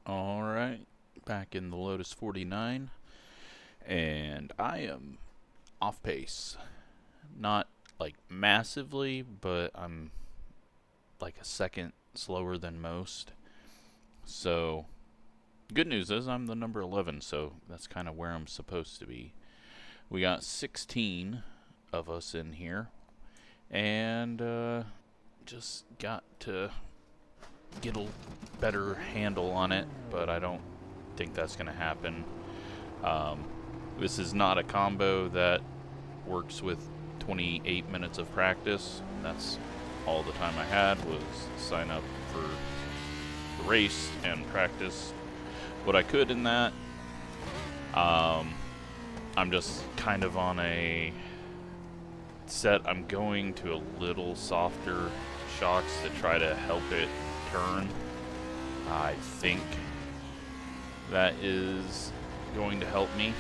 Alright, back in the Lotus 49, and I am off pace. Not like massively, but I'm like a second slower than most. So, good news is I'm the number 11, so that's kind of where I'm supposed to be. We got 16 of us in here, and just got to get a better handle on it, but I don't think that's going to happen. This is not a combo that works with 28 minutes of practice. That's all the time I had was sign up for the race and practice what I could in that. I'm just kind of on a set. I'm going to a little softer shocks to try to help it turn. I think that is going to help me,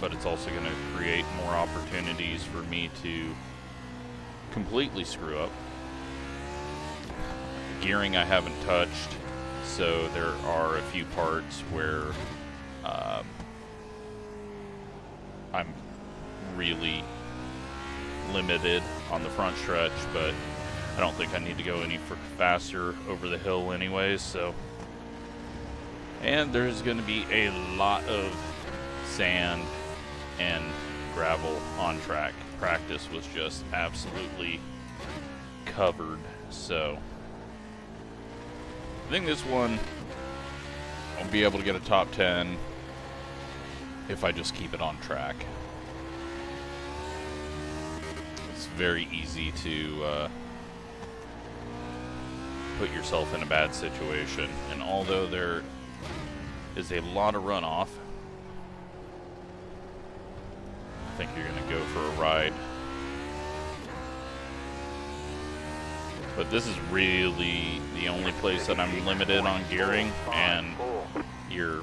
but it's also going to create more opportunities for me to completely screw up. Gearing I haven't touched, so there are a few parts where I'm really limited on the front stretch, but I don't think I need to go any faster over the hill anyways, so. And there's going to be a lot of sand and gravel on track. Practice was just absolutely covered, so. I think this one, I'll be able to get a top 10 if I just keep it on track. It's very easy to put yourself in a bad situation, and although there is a lot of runoff, I think you're going to go for a ride. But this is really the only place that I'm limited on gearing, and you're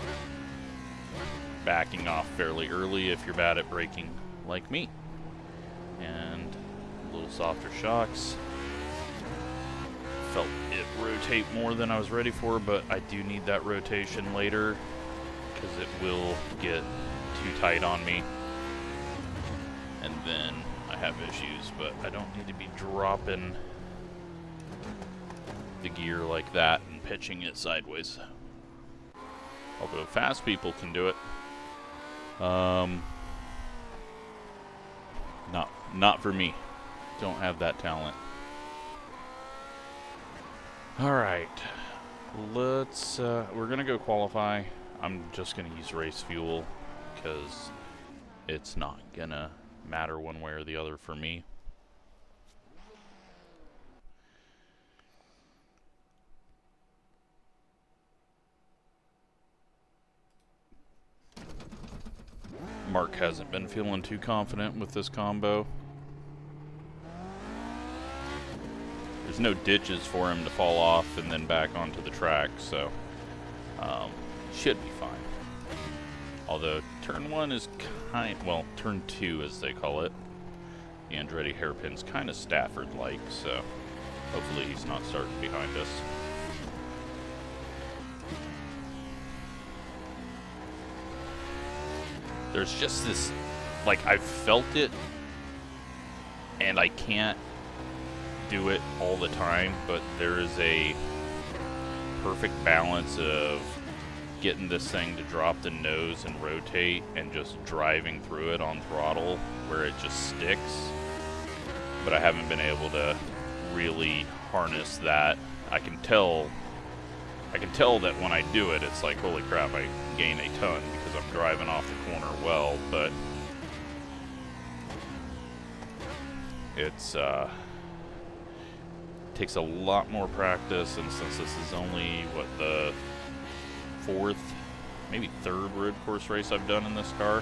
backing off fairly early if you're bad at braking like me. And a little softer shocks. Felt it rotate more than I was ready for, but I do need that rotation later because it will get too tight on me, and then I have issues. But I don't need to be dropping the gear like that and pitching it sideways, although fast people can do it. Not for me. Don't have that talent. Alright, let's, we're gonna go qualify. I'm just gonna use race fuel because it's not gonna matter one way or the other for me. Mark hasn't been feeling too confident with this combo. There's no ditches for him to fall off and then back onto the track, so should be fine. Although turn 1 is well, turn 2 as they call it, the Andretti hairpin's kind of Stafford-like, so hopefully he's not starting behind us. There's just this, like, I've felt it, and I can't do it all the time, but there is a perfect balance of getting this thing to drop the nose and rotate and just driving through it on throttle where it just sticks. But I haven't been able to really harness that. I can tell that when I do it, it's like, holy crap, I gain a ton because I'm driving off the corner well, but it's takes a lot more practice, and since this is only what, the 4th, maybe 3rd road course race I've done in this car.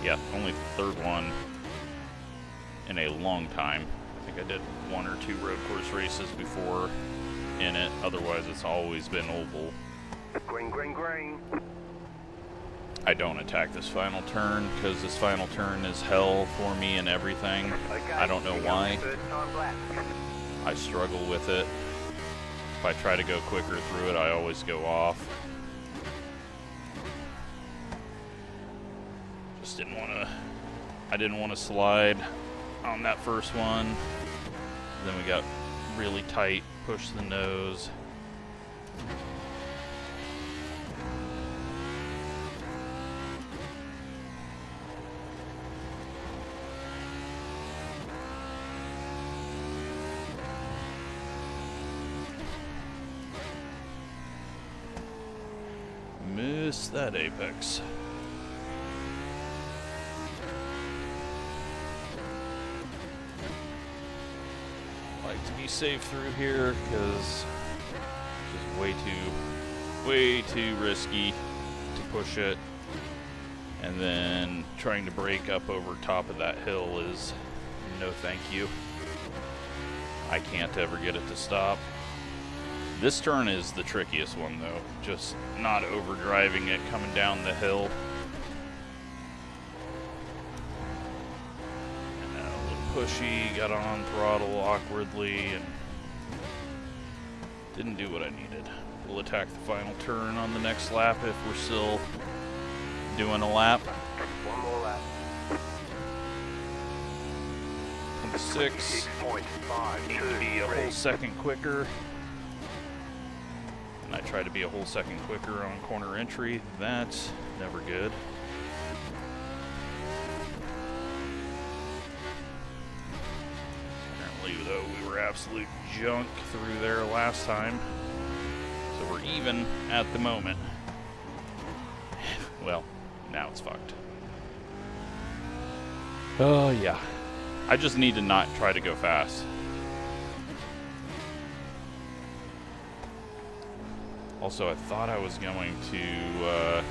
Yeah, only the 3rd one in a long time. I think I did 1 or 2 road course races before in it. Otherwise, it's always been oval. Green, green, green. I don't attack this final turn because this final turn is hell for me and everything. Okay, I don't know why. third time black. I struggle with it. If I try to go quicker through it, I always go off. just didn't want to. I didn't want to slide on that first one. Then we got really tight, pushed the nose. Missed that apex. Like to be safe through here because it's just way too risky to push it, and then trying to break up over top of that hill is no thank you. I can't ever get it to stop. This turn is the trickiest one though, just not overdriving it coming down the hill. Pushy, got on throttle awkwardly, and didn't do what I needed. We'll attack the final turn on the next lap if we're still doing a lap. One more lap. 26. 6.5. Need to be a whole second quicker. And I try to be a whole second quicker on corner entry. That's never good. Though we were absolute junk through there last time, so we're even at the moment. Well, now it's fucked. Oh yeah, I just need to not try to go fast. Also, I thought I was going to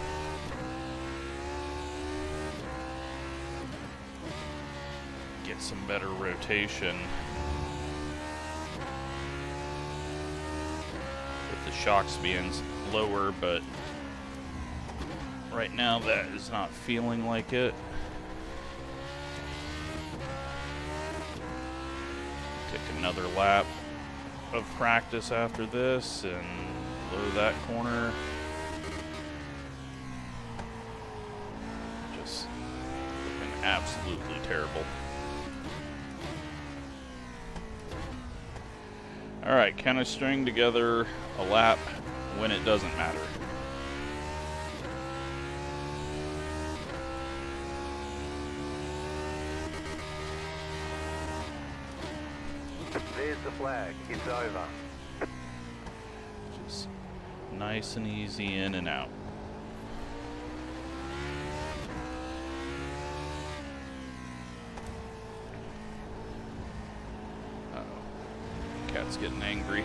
get some better rotation. The shocks being lower, but right now that is not feeling like it. Take another lap of practice after this and blow that corner. Just looking absolutely terrible. Alright, can I string together a lap when it doesn't matter? There's the flag. It's over. Just nice and easy in and out. Cat's getting angry.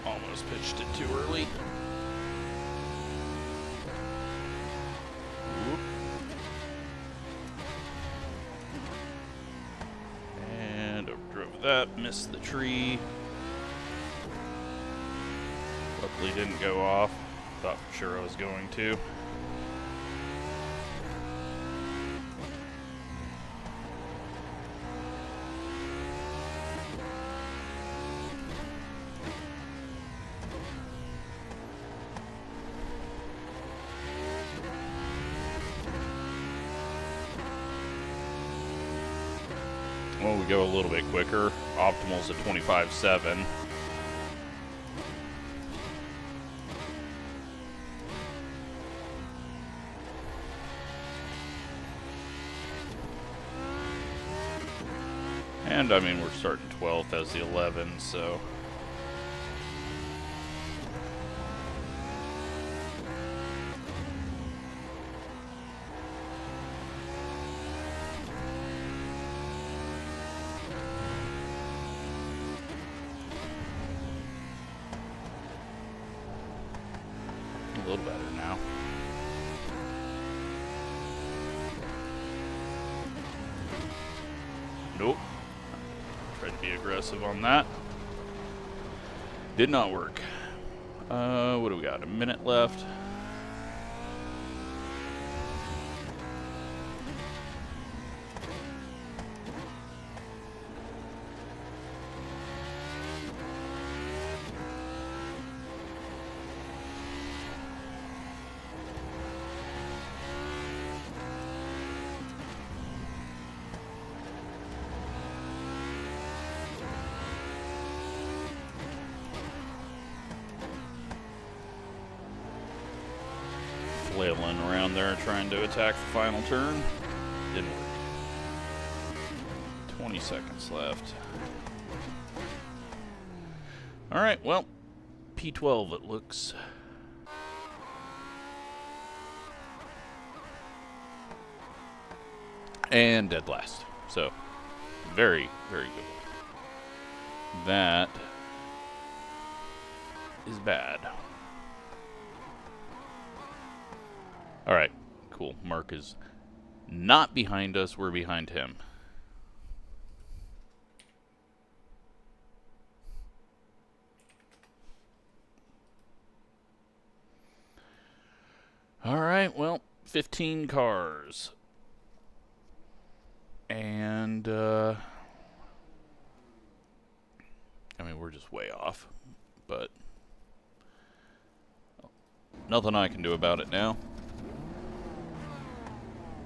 Almost pitched it too early. That missed the tree. Luckily didn't go off. Thought for sure I was going to. Well, we go a little bit quicker. Optimal's at 25.7. And I mean, we're starting 12th as the 11, so. A little better now. Nope. Tried to be aggressive on that. Did not work. What do we got? A minute left. Flailing around there trying to attack the final turn. Didn't work. 20 seconds left. Alright, well, P12 it looks. And dead last. So, very, very good. That is bad. Alright, cool. Mark is not behind us, we're behind him. Alright, well, 15 cars. And, I mean, we're just way off, but nothing I can do about it now.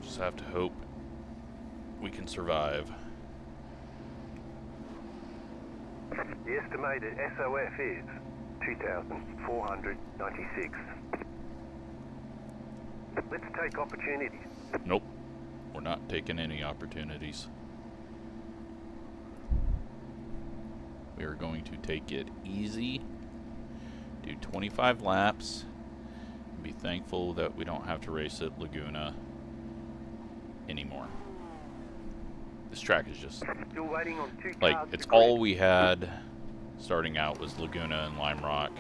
Just have to hope we can survive. The estimated SOF is 2,496. Let's take opportunities. Nope. We're not taking any opportunities. We are going to take it easy, do 25 laps, and be thankful that we don't have to race at Laguna anymore. This track is just, Still waiting on two like, cars it's to grid. all we had starting out was Laguna and Lime Rock.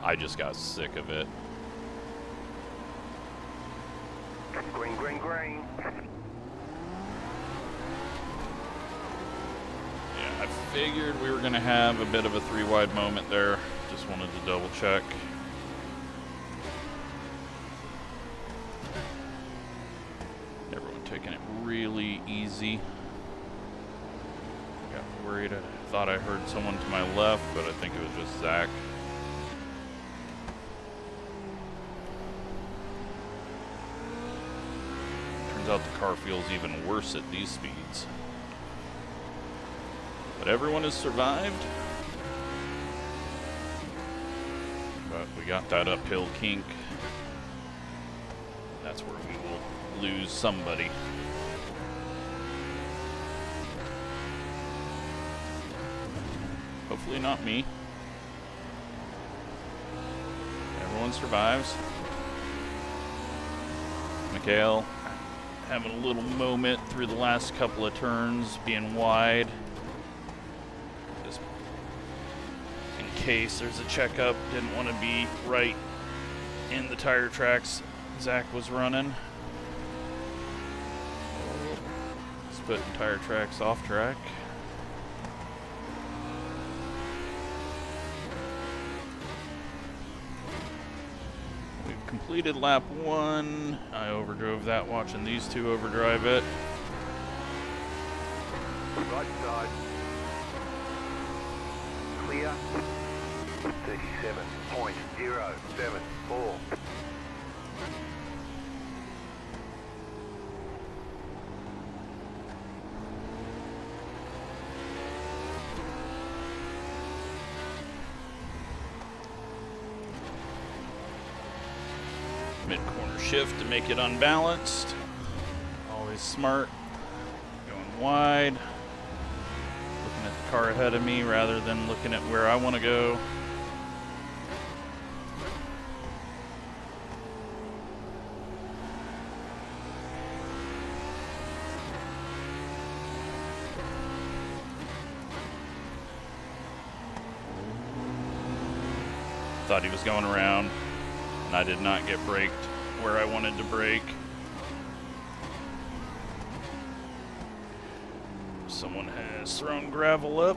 I just got sick of it. Green, green, green. Yeah, I figured we were going to have a bit of a three-wide moment there. Just wanted to double check. Everyone taking it really easy. Got worried. I thought I heard someone to my left, but I think it was just Zach. Turns out the car feels even worse at these speeds. But everyone has survived. But we got that uphill kink. That's where we will lose somebody. Hopefully not me. Everyone survives. Mikhail having a little moment through the last couple of turns, being wide. Just in case there's a checkup, didn't want to be right in the tire tracks Zach was running. Putting tire tracks off track. We've completed lap 1. I overdrove that watching these two overdrive it. Right side. Clear. 37.074. Mid-corner shift to make it unbalanced. Always smart. Going wide. Looking at the car ahead of me rather than looking at where I want to go. Thought he was going around, and I did not get braked where I wanted to brake. Someone has thrown gravel up.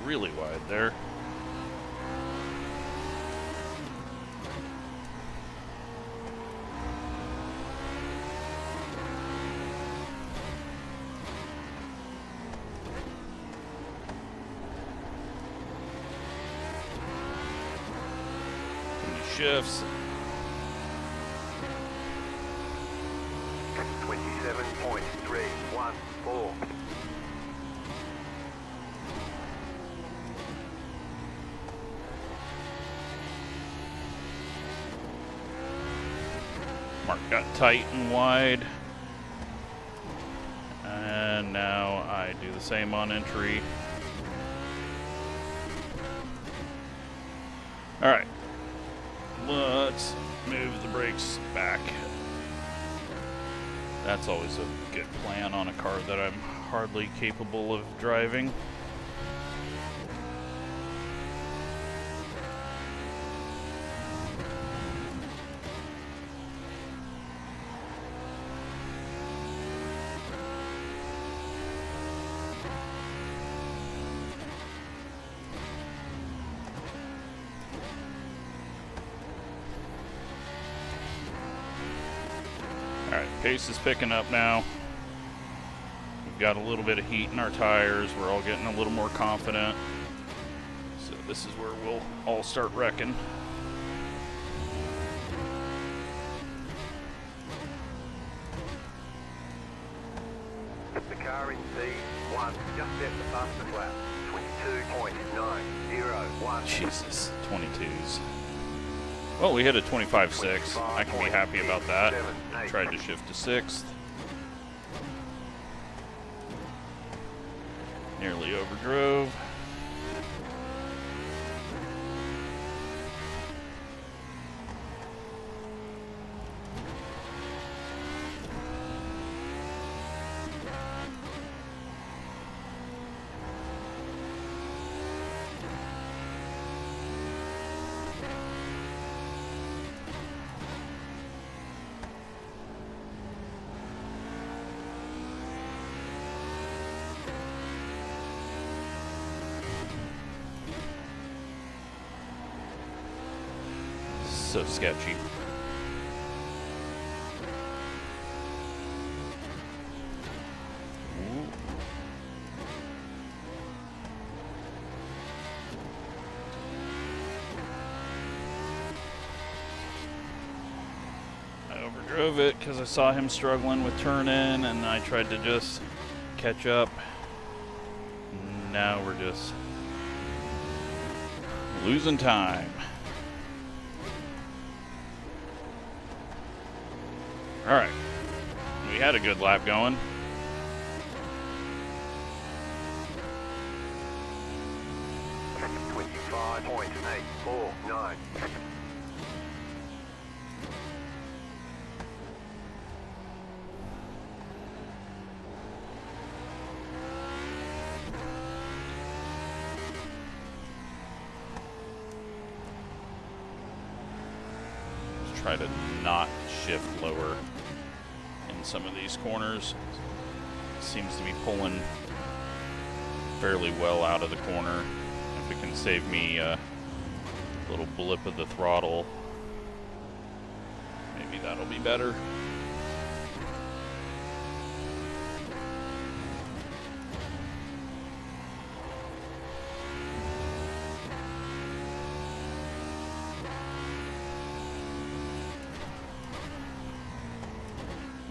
really wide there. Shifts. 27.314. Mark got tight and wide. And now I do the same on entry. Alright. Let's move the brakes back. That's always a good plan on a car that I'm hardly capable of driving. Alright, pace is picking up now. We've got a little bit of heat in our tires. We're all getting a little more confident. So this is where we'll all start wrecking. The car in C1 just set the fastest lap. 22.901. Jesus, 22s. Well, we hit a 25.6. I can be happy about that. Tried to shift to 6th. Nearly overdrove. So sketchy. Ooh. I overdrove it because I saw him struggling with turn in, and I tried to just catch up. Now we're just losing time. Alright, we had a good lap going. .849. Just try to not shift lower in some of these corners. Seems to be pulling fairly well out of the corner. If it can save me a little blip of the throttle, maybe that'll be better.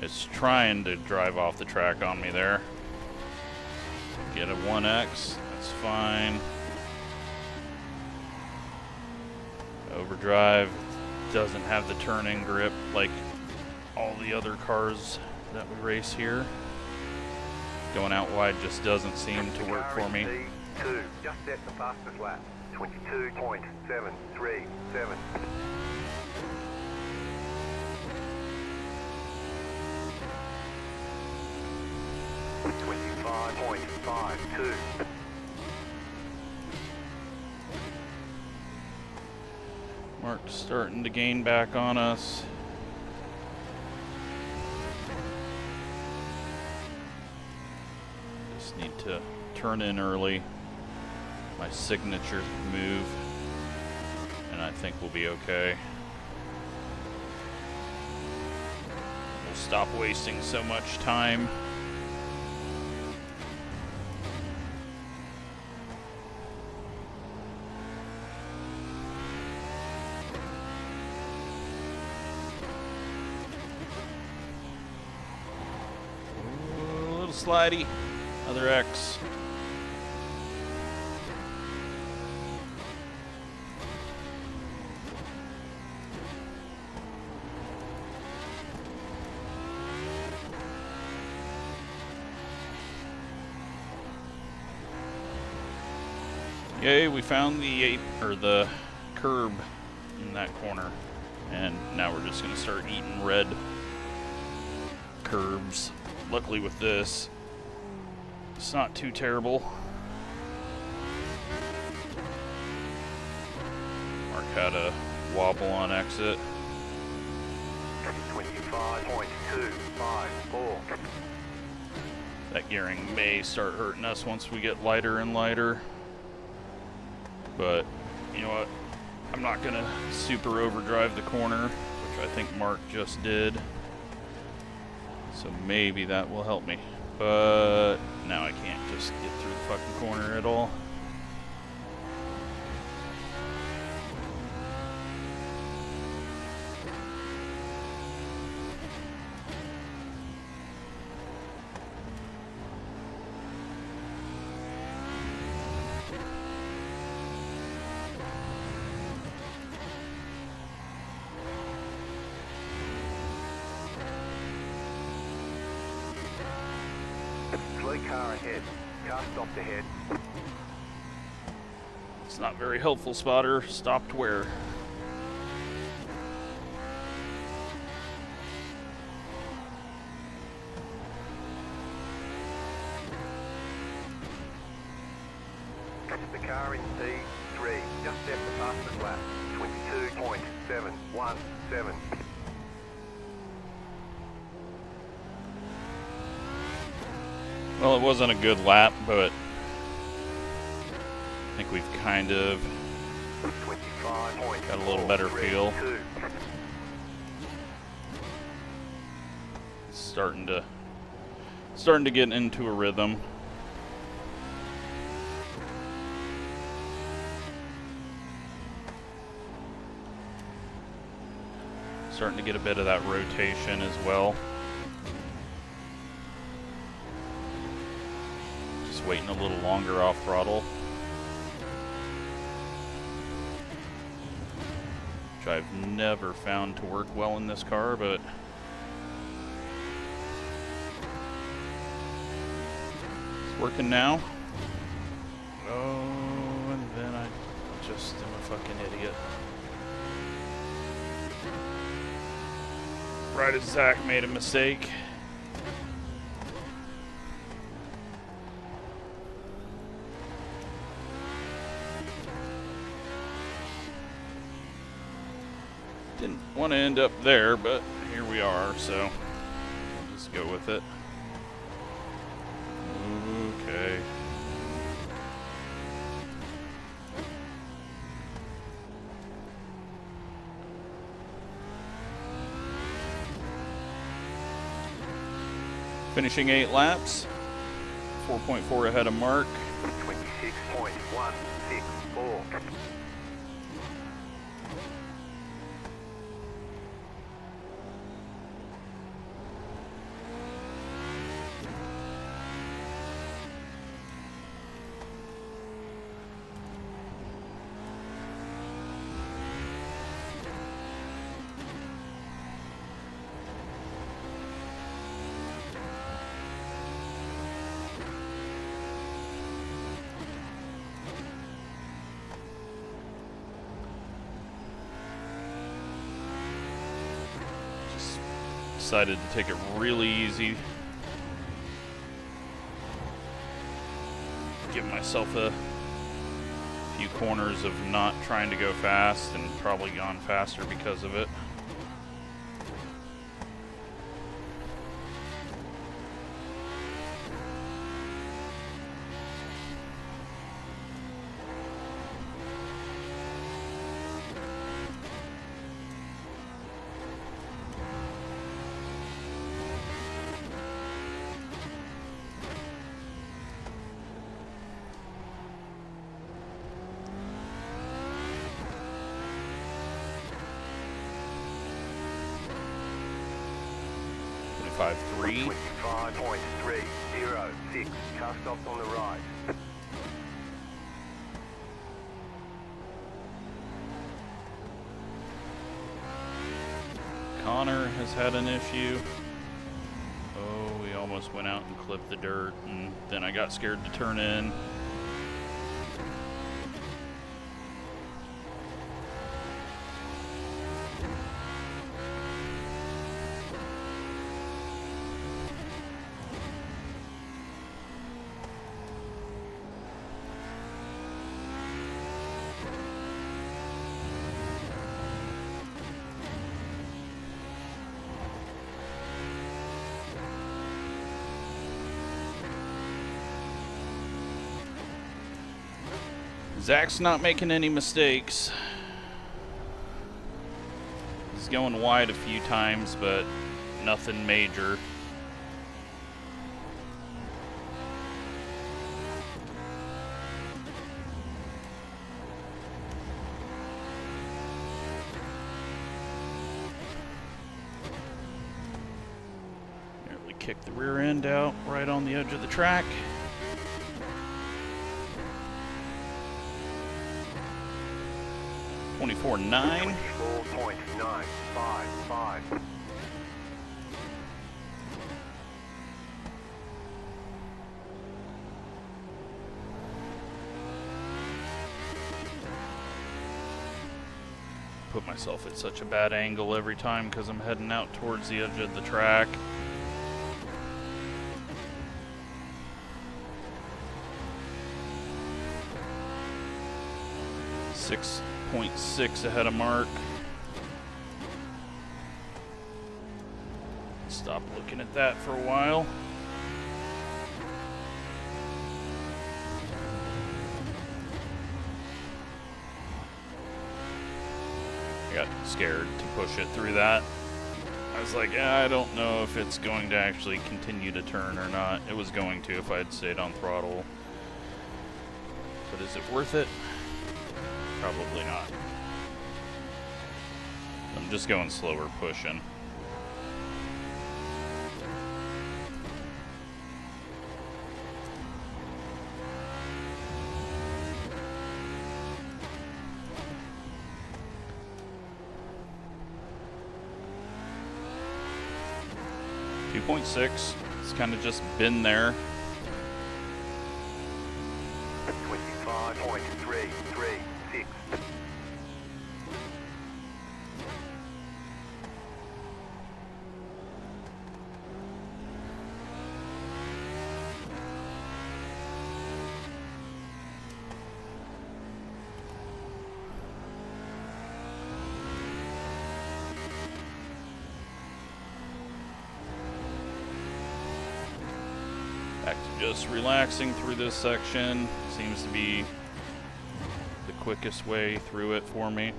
It's trying to drive off the track on me there. Get a 1X, that's fine. Overdrive doesn't have the turn-in grip like all the other cars that we race here. Going out wide just doesn't seem to work for me. C2 just set the fastest lap. 22.737. 25.52. Mark's starting to gain back on us. Just need to turn in early. my signature move, and I think we'll be okay. We'll stop wasting so much time. Ooh, a little slidey. Another X. Yay, we found the curb in that corner, and now we're just gonna start eating red curbs. Luckily with this, it's not too terrible. Mark had a wobble on exit. 25.254. That gearing may start hurting us once we get lighter and lighter. But, you know what, I'm not going to super overdrive the corner, which I think Mark just did. So maybe that will help me. But now I can't just get through the fucking corner at all. Slow car ahead. Car stopped ahead. It's not very helpful, spotter. Stopped where? The car in C3 just set the fastest lap. 22.717. Well, it wasn't a good lap, but I think we've kind of got a little better feel. Starting to get into a rhythm. Starting to get a bit of that rotation as well. Just waiting a little longer off throttle, which I've never found to work well in this car, but it's working now. Oh, and then I just am a fucking idiot. Right as Zach made a mistake. Didn't want to end up there, but here we are, so we'll just go with it. Okay. Finishing 8 laps, 4.4 ahead of Mark. 26.164. Decided to take it really easy. Give myself a few corners of not trying to go fast, and probably gone faster because of it. 25.3. 25.306. Car stops on the right. Connor has had an issue. Oh, we almost went out and clipped the dirt, and then I got scared to turn in. Zach's not making any mistakes. He's going wide a few times, but nothing major. Nearly kicked the rear end out right on the edge of the track. 24.9. 24.955. Put myself at such a bad angle every time because I'm heading out towards the edge of the track. Six 0.6 ahead of Mark. Stop looking at that for a while. I got scared to push it through that. I was like, I don't know if it's going to actually continue to turn or not. It was going to if I had stayed on throttle. But is it worth it? Probably not. I'm just going slower pushing. .6. It's kind of just been there. 25.336. Back to just relaxing through this section. Seems to be the quickest way through it for me.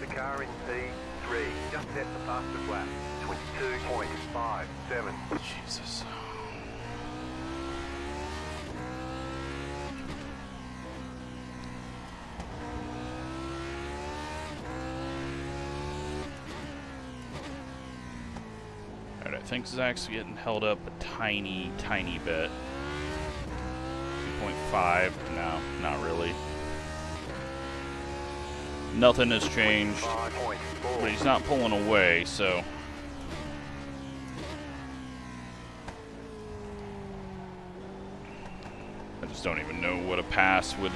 The car in P3 just set the fastest lap. 22.57. Jesus. Alright, I think Zach's getting held up a tiny bit. 2.5. No, not really. Nothing has changed, but he's not pulling away, so. I just don't even know what a pass would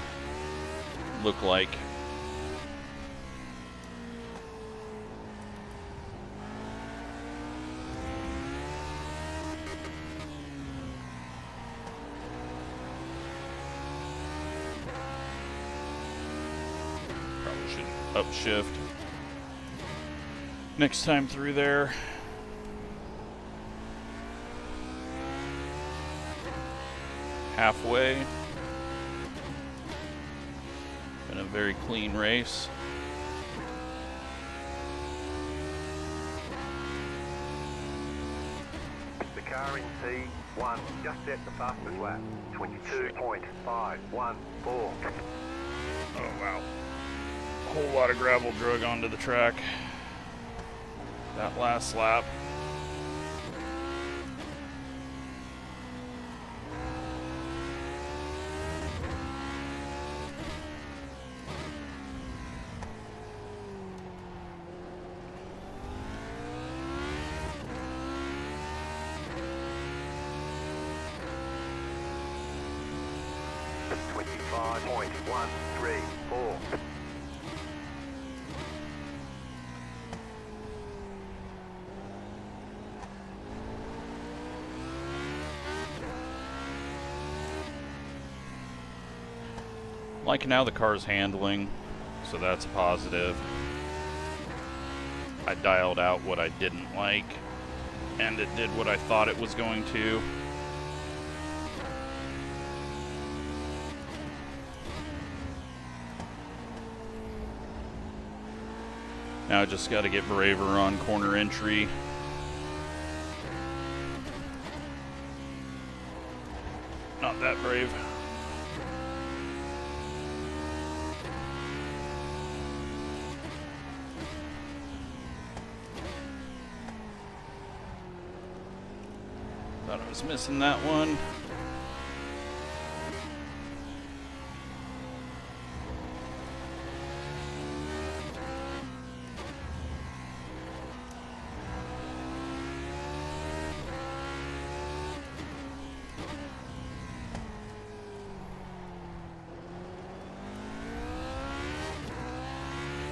look like. Upshift next time through there. Halfway. been a very clean race. The car in T1 just set the fastest lap. 22.514. Oh wow. A whole lot of gravel drug onto the track. That last lap. .134. Liking how the car's handling, so that's a positive. I dialed out what I didn't like, and it did what I thought it was going to. Now I just got to get braver on corner entry. Not that brave. Thought I was missing that one.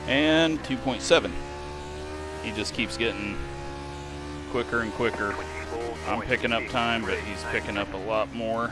And 2.7. He just keeps getting quicker and quicker. I'm picking up time, but he's picking up a lot more.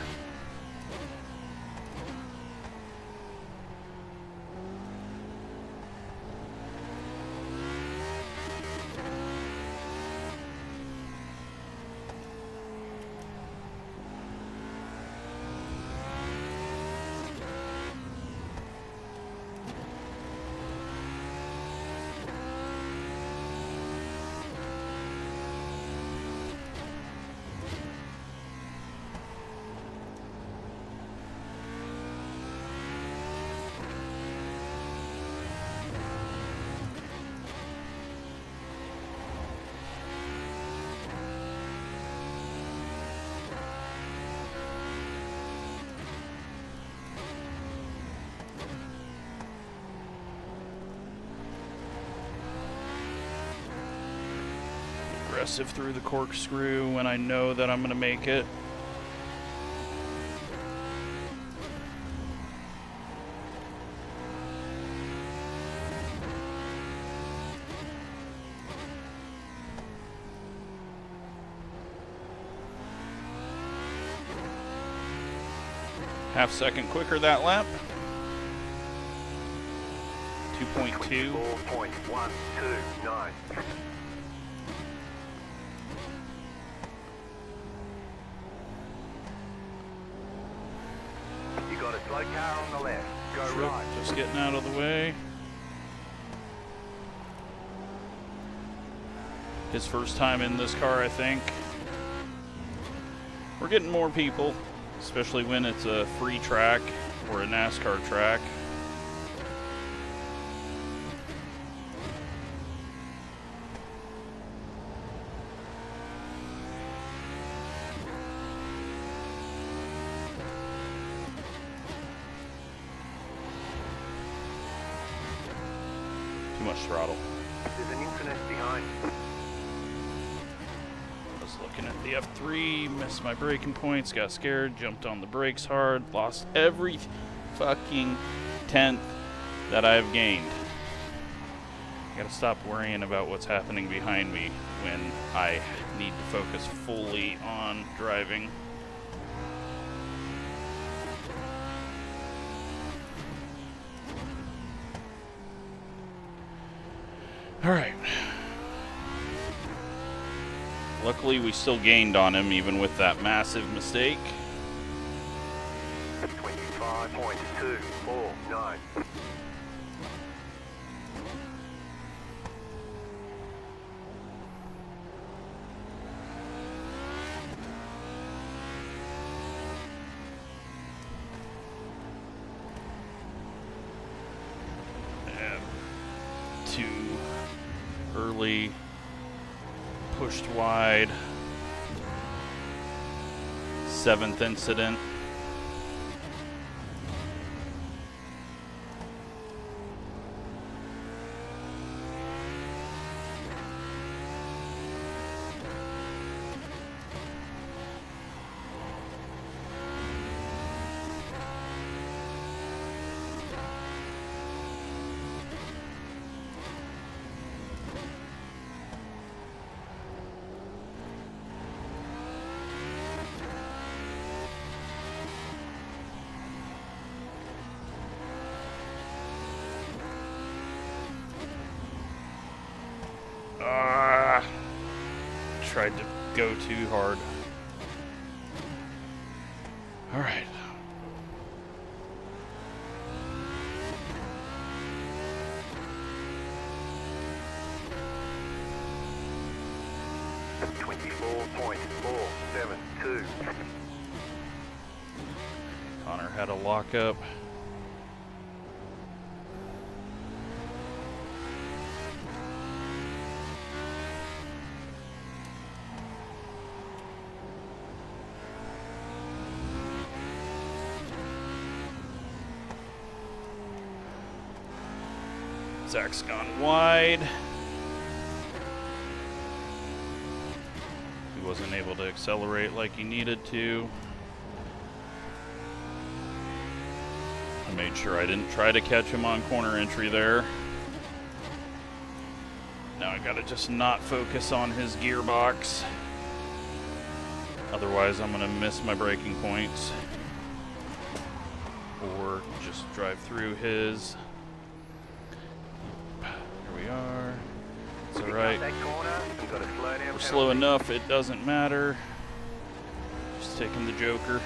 Aggressive through the corkscrew when I know that I'm going to make it. Half second quicker that lap. 2.2. 24.129. You got a slow car on the left. Go Sure, right. just getting out of the way. His first time in this car, I think. We're getting more people, especially when it's a free track or a NASCAR track. Too much throttle. There's an incident behind. I was looking at the F3, missed my braking points, got scared, jumped on the brakes hard, lost every fucking tenth that I've gained. I gotta stop worrying about what's happening behind me when I need to focus fully on driving. Alright. Luckily, we still gained on him, even with that massive mistake. 25.129. 25.249. Too early, pushed wide, 7th incident. Tried to go too hard. All right. .472. Connor had a lockup. Zach's gone wide. He wasn't able to accelerate like he needed to. I made sure I didn't try to catch him on corner entry there. Now I gotta just not focus on his gearbox. Otherwise I'm gonna miss my braking points. Or just drive through his. Here we are. It's alright. We're slow enough, it doesn't matter. Just taking the Joker.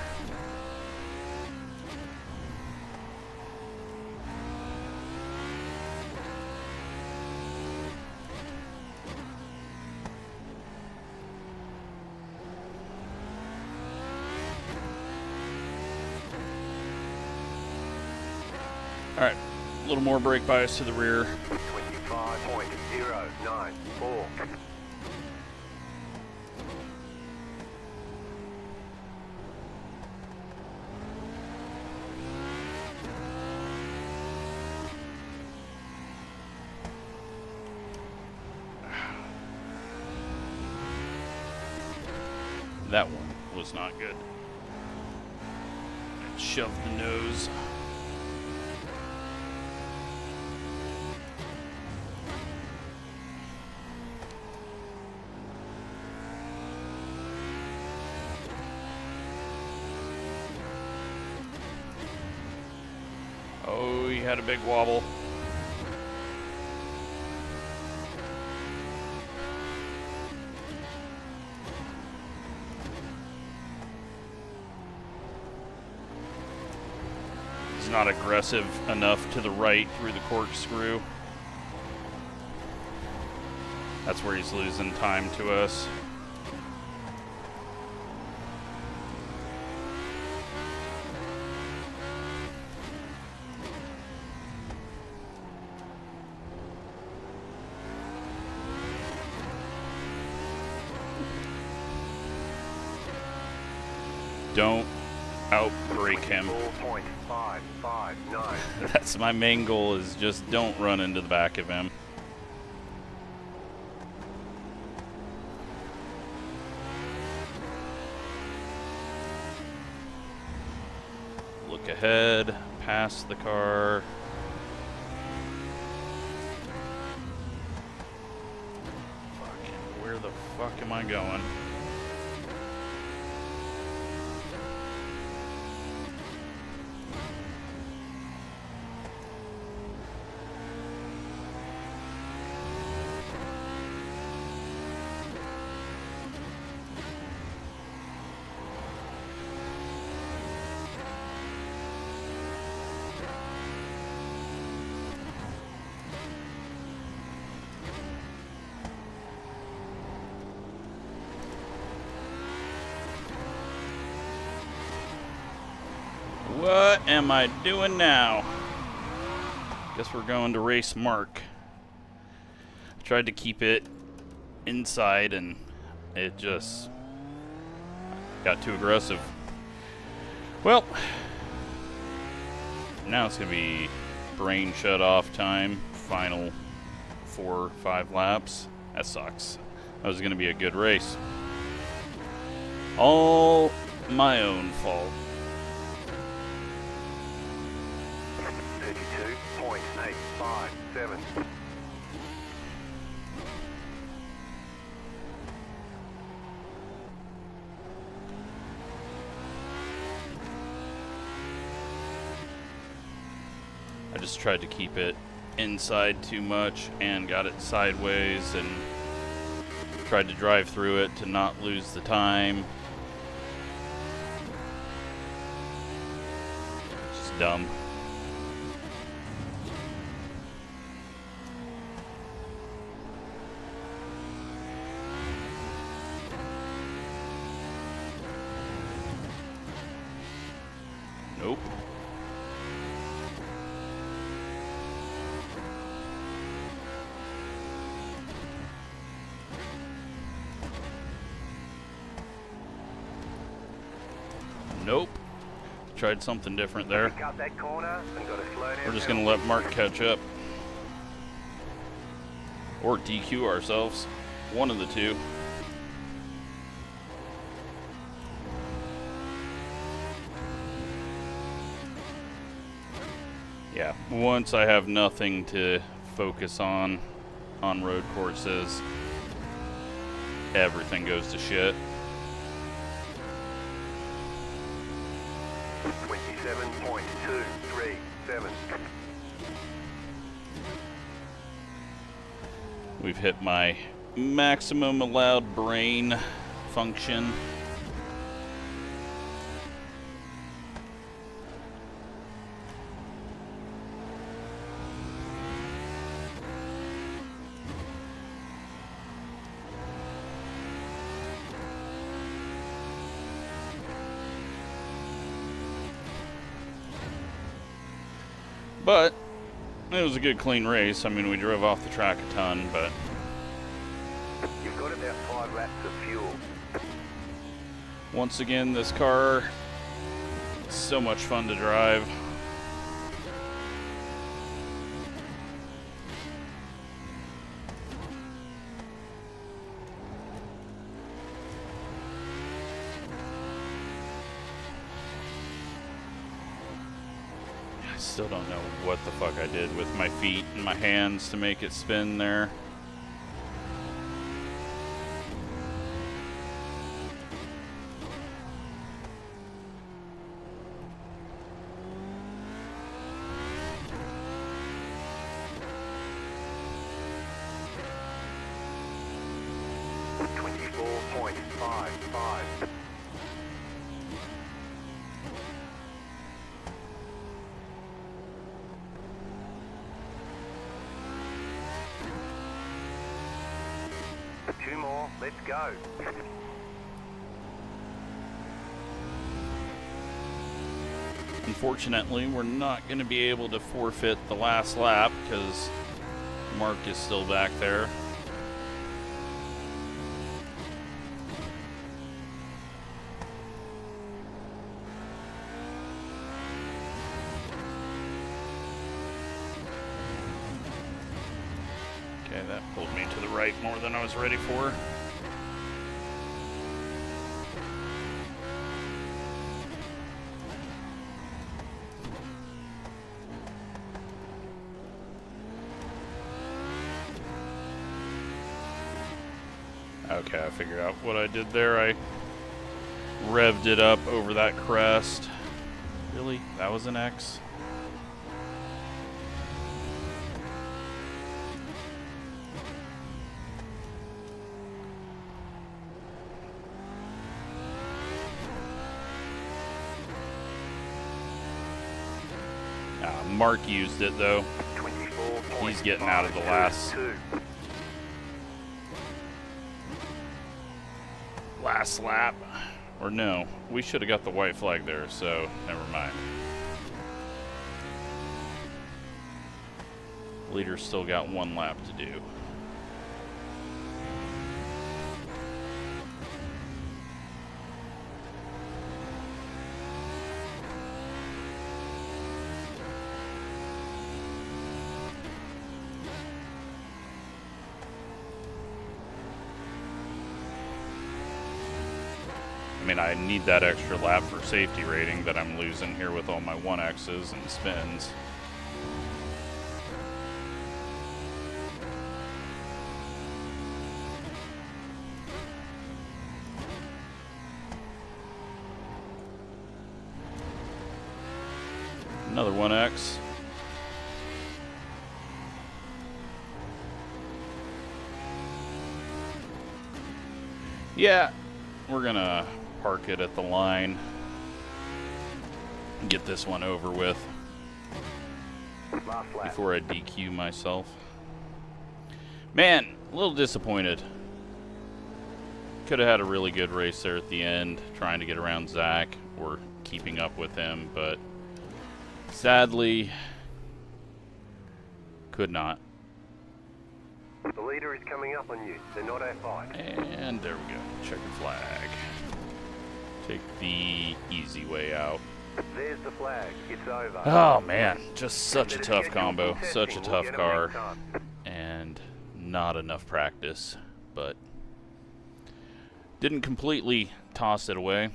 Alright, a little more brake bias to the rear. 25.094. That one was not good. It shoved the nose. Oh, he had a big wobble. He's not aggressive enough to the right through the corkscrew. That's where he's losing time to us. Don't outbrake him. 4.559. That's my main goal, is just don't run into the back of him. Look ahead, past the car. Fucking, where the fuck am I going? What am I doing now? Guess we're going to race Mark. I tried to keep it inside and it just got too aggressive. Well, now it's going to be brain shut off time. Final 4 or 5 laps. That sucks. That was going to be a good race. All my own fault. 32.857. I just tried to keep it inside too much and got it sideways and tried to drive through it to not lose the time. Just dumb. Nope. Nope. Tried something different there. Pick up that corner and got to slow down. We're just going to let Mark catch up. Or DQ ourselves. One of the two. Yeah, once I have nothing to focus on road courses, everything goes to shit. 27.237. We've hit my maximum allowed brain function. But it was a good, clean race. I mean, we drove off the track a ton, but You've got about 5 laps of fuel. once again, this car is so much fun to drive. I still don't know what the fuck I did with my feet and my hands to make it spin there. Two more, let's go. Unfortunately, we're not going to be able to forfeit the last lap because Mark is still back there. Okay, that pulled me to the right more than I was ready for. Okay, I figured out what I did there. I revved it up over that crest. Really? That was an X? Mark used it though. He's getting out of the last lap. Or no, we should have got the white flag there, so never mind. Leader's still got 1 lap to do. I mean, I need that extra lap for safety rating that I'm losing here with all my 1Xs and spins. Another 1X. Yeah, we're gonna park it at the line and get this one over with before I DQ myself. Man, a little disappointed. Could have had a really good race there at the end, trying to get around Zach or keeping up with him, but sadly, could not. The leader is coming up on you. They're not F5. And there we go. Checkered flag. Take the easy way out. There's the flag. It's over. Oh man, just such a tough combo, such a tough car, and not enough practice, but didn't completely toss it away.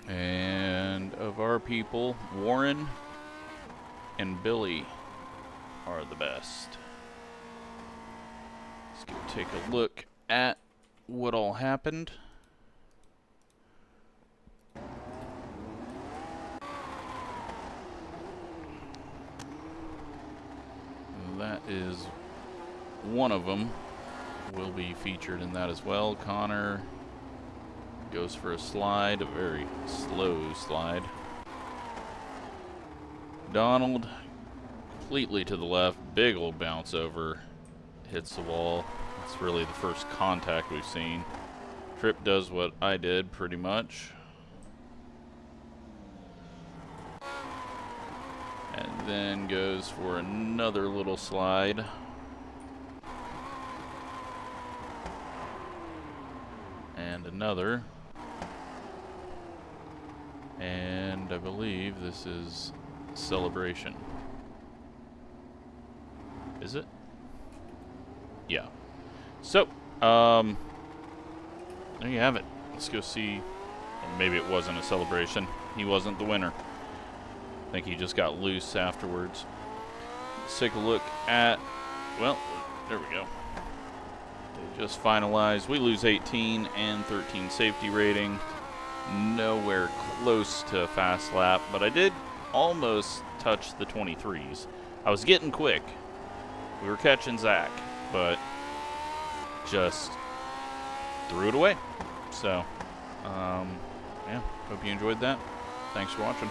And of our people, Warren and Billy are the best. Let's go take a look at what all happened. That is one of them. Will be featured in that as well. Connor goes for a slide, a very slow slide. Donald completely to the left, big old bounce over, hits the wall. It's really the first contact we've seen. Tripp does what I did pretty much. And then goes for another little slide. And another. And I believe this is Celebration. Is it? Yeah. So, there you have it. Let's go see. Or maybe it wasn't a celebration. He wasn't the winner. I think he just got loose afterwards. Let's take a look at, well, there we go. They just finalized. We lose 18 and 13 safety rating. Nowhere close to a fast lap, but I did almost touch the 23s. I was getting quick. We were catching Zach, but just threw it away. So, yeah, hope you enjoyed that. Thanks for watching.